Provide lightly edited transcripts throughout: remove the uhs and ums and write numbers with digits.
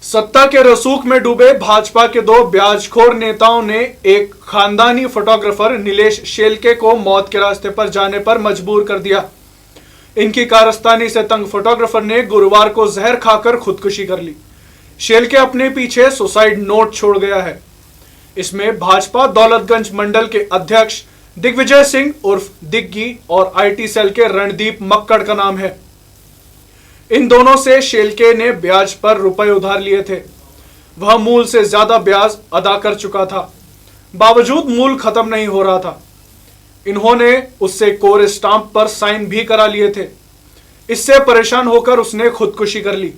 सत्ता के रसूख में डूबे भाजपा के दो ब्याजखोर नेताओं ने एक खानदानी फोटोग्राफर नीलेश शेलके को मौत के रास्ते पर जाने पर मजबूर कर दिया। इनकी कारस्तानी से तंग फोटोग्राफर ने गुरुवार को जहर खाकर खुदकुशी कर ली। शेलके अपने पीछे सुसाइड नोट छोड़ गया है। इसमें भाजपा दौलतगंज मंडल के अध्यक्ष दिग्विजय सिंह उर्फ दिग्गी और आईटी सेल के रणदीप मक्कड़ का नाम है। इन दोनों से शेलके ने ब्याज पर रुपए उधार लिए थे। वह मूल से ज्यादा ब्याज अदा कर चुका था, बावजूद मूल खत्म नहीं हो रहा था। इन्होंने उससे कोर स्टाम्प पर साइन भी करा लिए थे। इससे परेशान होकर उसने खुदकुशी कर ली।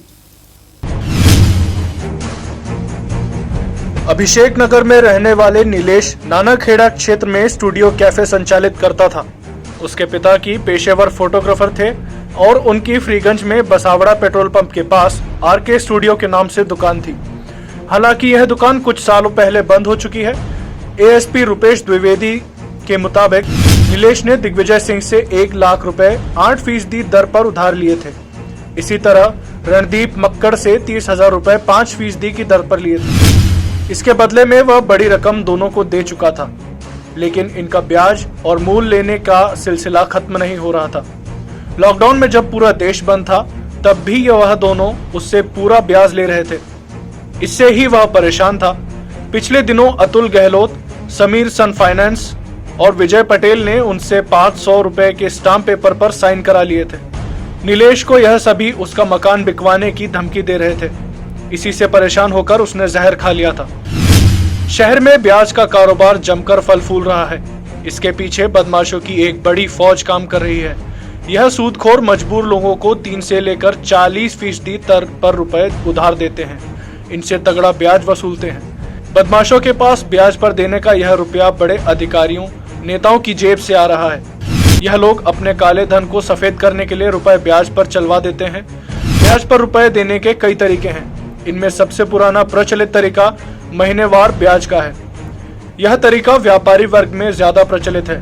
अभिषेक नगर में रहने वाले नीलेश नानाखेड़ा क्षेत्र में स्टूडियो कैफे संचालित करता था। उसके पिता की पेशेवर फोटोग्राफर थे और उनकी फ्रीगंज में बसावड़ा पेट्रोल पंप के पास आरके स्टूडियो के नाम से दुकान थी। हालांकि यह दुकान कुछ सालों पहले बंद हो चुकी है। एएसपी रुपेश द्विवेदी के मुताबिक नीलेश ने दिग्विजय सिंह से 1 लाख रुपए 8% दर पर उधार लिए थे। इसी तरह रणदीप मक्कड़ से 30,000 रुपए 5% की दर पर लिए थे। इसके बदले में वह बड़ी रकम दोनों को दे चुका था, लेकिन इनका ब्याज और मूल लेने का सिलसिला खत्म नहीं हो रहा था। लॉकडाउन में जब पूरा देश बंद था, तब भी वह दोनों उससे पूरा ब्याज ले रहे थे। इससे ही वह परेशान था। पिछले दिनों अतुल गहलोत, समीर सन फाइनेंस और विजय पटेल ने उनसे 500 रुपए के स्टाम्प पेपर पर साइन करा लिए थे। नीलेश को यह सभी उसका मकान बिकवाने की धमकी दे रहे थे। इसी से परेशान होकर उसने जहर खा लिया था। शहर में ब्याज का कारोबार जमकर फल फूल रहा है। इसके पीछे बदमाशों की एक बड़ी फौज काम कर रही है। यह सूदखोर मजबूर लोगों को 3 से लेकर 40% दर पर रुपए उधार देते हैं। इनसे तगड़ा ब्याज वसूलते हैं। बदमाशों के पास ब्याज पर देने का यह रुपया बड़े अधिकारियों, नेताओं की जेब से आ रहा है। यह लोग अपने काले धन को सफेद करने के लिए रुपए ब्याज पर चलवा देते हैं। ब्याज पर रुपए देने के कई तरीके हैं। इनमें सबसे पुराना प्रचलित तरीका महीनेवार ब्याज का है। यह तरीका व्यापारी वर्ग में ज्यादा प्रचलित है।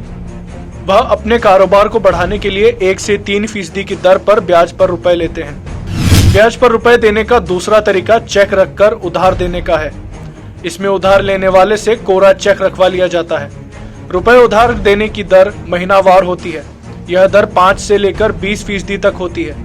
वह अपने कारोबार को बढ़ाने के लिए 1 से 3% की दर पर ब्याज पर रुपए लेते हैं। ब्याज पर रुपए देने का दूसरा तरीका चेक रखकर उधार देने का है। इसमें उधार लेने वाले से कोरा चेक रखवा लिया जाता है। रुपए उधार देने की दर महीनावार होती है। यह दर 5 से लेकर 20% तक होती है।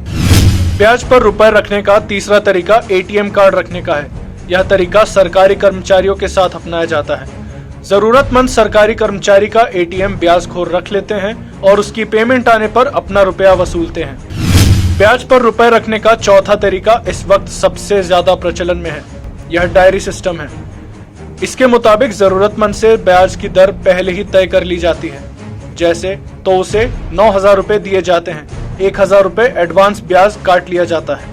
ब्याज पर रुपए रखने का तीसरा तरीका एटीएम कार्ड रखने का है। यह तरीका सरकारी कर्मचारियों के साथ अपनाया जाता है। जरूरतमंद सरकारी कर्मचारी का एटीएम ब्याजखोर रख लेते हैं और उसकी पेमेंट आने पर अपना रुपया वसूलते हैं। ब्याज पर रुपए रखने का चौथा तरीका इस वक्त सबसे ज्यादा प्रचलन में है। यह डायरी सिस्टम है। इसके मुताबिक जरूरतमंद से ब्याज की दर पहले ही तय कर ली जाती है। जैसे तो उसे 9,000 रुपए दिए जाते हैं। 1,000 रुपए एडवांस ब्याज काट लिया जाता है।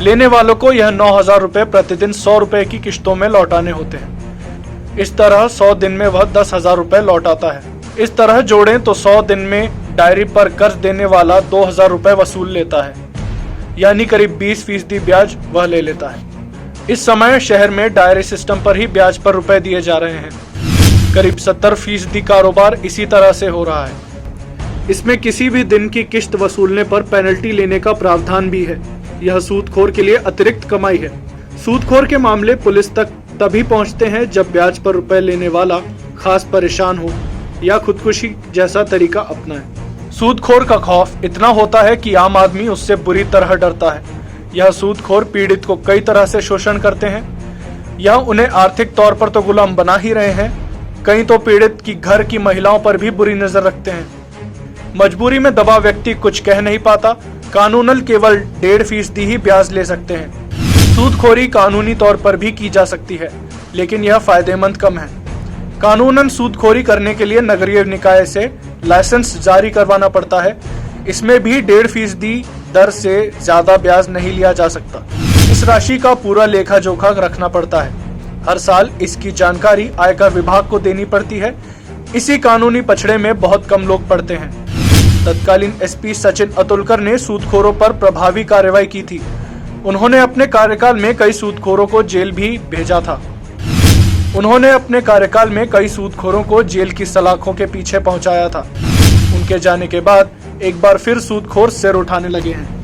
लेने वालों को यह 9,000 रुपए प्रतिदिन 100 रुपए की किश्तों में लौटाने होते हैं। इस तरह 100 दिन में वह 10,000 रुपए लौटाता है। इस तरह जोड़ें तो 100 दिन में डायरी पर कर्ज देने वाला 2,000 रुपए वसूल लेता है, यानी करीब 20% ब्याज वह ले लेता है। इस समय शहर में डायरी सिस्टम पर ही ब्याज पर रुपए दिए जा रहे हैं। करीब 70% कारोबार इसी तरह से हो रहा है। इसमें किसी भी दिन की किश्त वसूलने पर पेनल्टी लेने का प्रावधान भी है। यह सूदखोर के लिए अतिरिक्त कमाई है। सूदखोर के मामले पुलिस तक तभी पहुंचते हैं जब ब्याज पर रुपए लेने वाला खास परेशान हो या खुदकुशी जैसा तरीका अपनाए। सूदखोर का खौफ इतना होता है कि आम आदमी उससे बुरी तरह डरता है। यह सूदखोर पीड़ित को कई तरह से शोषण करते हैं। यह उन्हें आर्थिक तौर पर तो गुलाम बना ही रहे हैं, कहीं तो पीड़ित की घर की महिलाओं पर भी बुरी नजर रखते हैं। मजबूरी में दबा व्यक्ति कुछ कह नहीं पाता। कानूनन केवल 1.5% ही ब्याज ले सकते हैं। सूदखोरी कानूनी तौर पर भी की जा सकती है, लेकिन यह फायदेमंद कम है। कानूनन सूदखोरी करने के लिए नगरीय निकाय से लाइसेंस जारी करवाना पड़ता है। इसमें भी 1.5% दर से ज्यादा ब्याज नहीं लिया जा सकता। इस राशि का पूरा लेखा जोखा रखना पड़ता है। हर साल इसकी जानकारी आयकर विभाग को देनी पड़ती है। इसी कानूनी पछड़े में बहुत कम लोग पड़ते हैं। तत्कालीन एसपी सचिन अतुलकर ने सूदखोरों पर प्रभावी कार्रवाई की थी। उन्होंने अपने कार्यकाल में कई सूदखोरों को जेल भी भेजा था। उन्होंने अपने कार्यकाल में कई सूदखोरों को जेल की सलाखों के पीछे पहुंचाया था। उनके जाने के बाद एक बार फिर सूदखोर सिर उठाने लगे हैं।